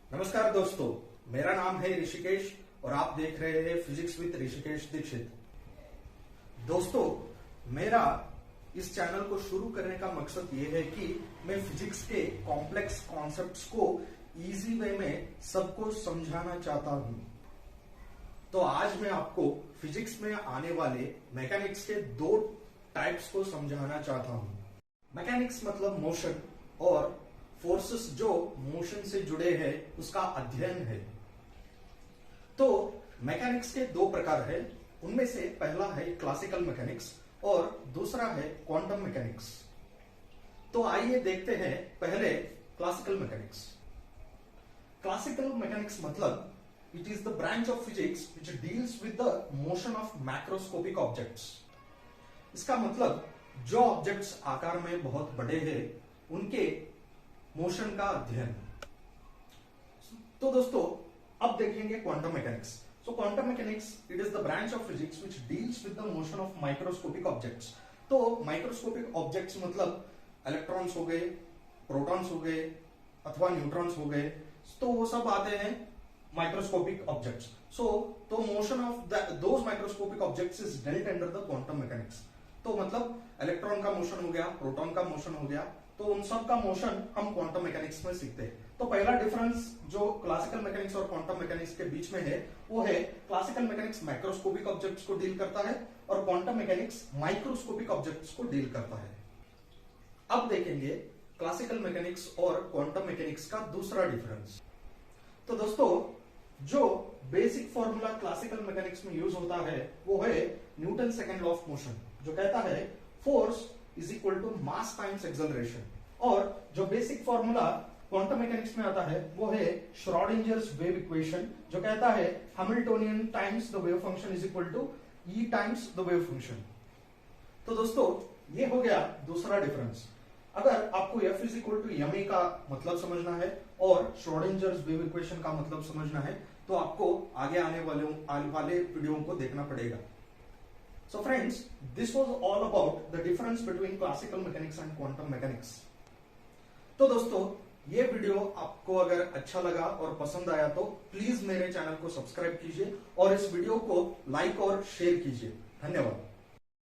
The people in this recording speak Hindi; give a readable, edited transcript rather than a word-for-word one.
नमस्कार दोस्तों, मेरा नाम है ऋषिकेश और आप देख रहे हैं फिजिक्स विद ऋषिकेश दीक्षित। दोस्तों, मेरा इस चैनल को शुरू करने का मकसद ये है कि मैं फिजिक्स के कॉम्प्लेक्स कॉन्सेप्ट्स को इजी वे में सबको समझाना चाहता हूं। तो आज मैं आपको फिजिक्स में आने वाले मैकेनिक्स के दो टाइप्स को समझाना चाहता हूं। मैकेनिक्स मतलब मोशन और फोर्सेस जो मोशन से जुड़े हैं उसका अध्ययन है। तो मैकेनिक्स के दो प्रकार है, उनमें से पहला है क्लासिकल मैकेनिक्स और दूसरा है क्वांटम मैकेनिक्स। तो आइए देखते हैं पहले क्लासिकल मैकेनिक्स। क्लासिकल मैकेनिक्स मतलब it is the branch of physics which deals with the motion of macroscopic objects. इसका मतलब जो ऑब्जेक्ट्स आकार में बहुत बड़े हैं उनके मोशन का अध्ययन। तो दोस्तों, अब देखेंगे quantum mechanics. So quantum mechanics it is the branch of physics which deals with the motion of microscopic objects. तो माइक्रोस्कोपिक ऑब्जेक्ट्स मतलब इलेक्ट्रॉन्स हो गए, प्रोटॉन्स हो गए अथवा न्यूट्रॉन्स हो गए, तो वो सब आते हैं माइक्रोस्कोपिक ऑब्जेक्ट्स। तो motion of those microscopic objects is dealt under the quantum mechanics. तो मतलब इलेक्ट्रॉन का मोशन हो गया, प्रोटॉन का मोशन हो गया, तो उन सब का मोशन हम क्वांटम मैकेनिक्स में सीखते हैं। तो पहला डिफरेंस जो क्लासिकल मैकेनिक्स और क्वांटम मैकेनिक्स के बीच में है वो है क्लासिकल मैकेनिक्स मैक्रोस्कोपिक ऑब्जेक्ट्स को डील करता है और क्वांटम मैकेनिक्स माइक्रोस्कोपिक ऑब्जेक्ट्स को डील करता है। अब देखेंगे क्लासिकल मैकेनिक्स और क्वांटम मैकेनिक्स का दूसरा डिफरेंस। तो दोस्तों, जो बेसिक फॉर्मूला क्लासिकल मैकेनिक्स में यूज होता है वो है Newton second law of motion, जो कहता है force is equal to mass times acceleration. और जो बेसिक फॉर्मूला क्वांटम मैकेनिक्स में आता है वो है श्रोडिंजर्स वेव इक्वेशन, जो कहता है Hamiltonian times the wave function is equal to E times the wave function. तो दोस्तों, ये हो गया दूसरा डिफरेंस। अगर आपको F is equal to M A का मतलब समझना है और श्रोडिंजर्स वेव इक्वेशन का मतलब समझना है तो आपको आगे आने वाले वीडियो को देखना पड़ेगा। So friends, this was all about the difference between classical mechanics and quantum mechanics. तो दोस्तों, ये वीडियो आपको अगर अच्छा लगा और पसंद आया तो प्लीज मेरे चैनल को सब्सक्राइब कीजिए और इस वीडियो को लाइक और शेयर कीजिए। धन्यवाद।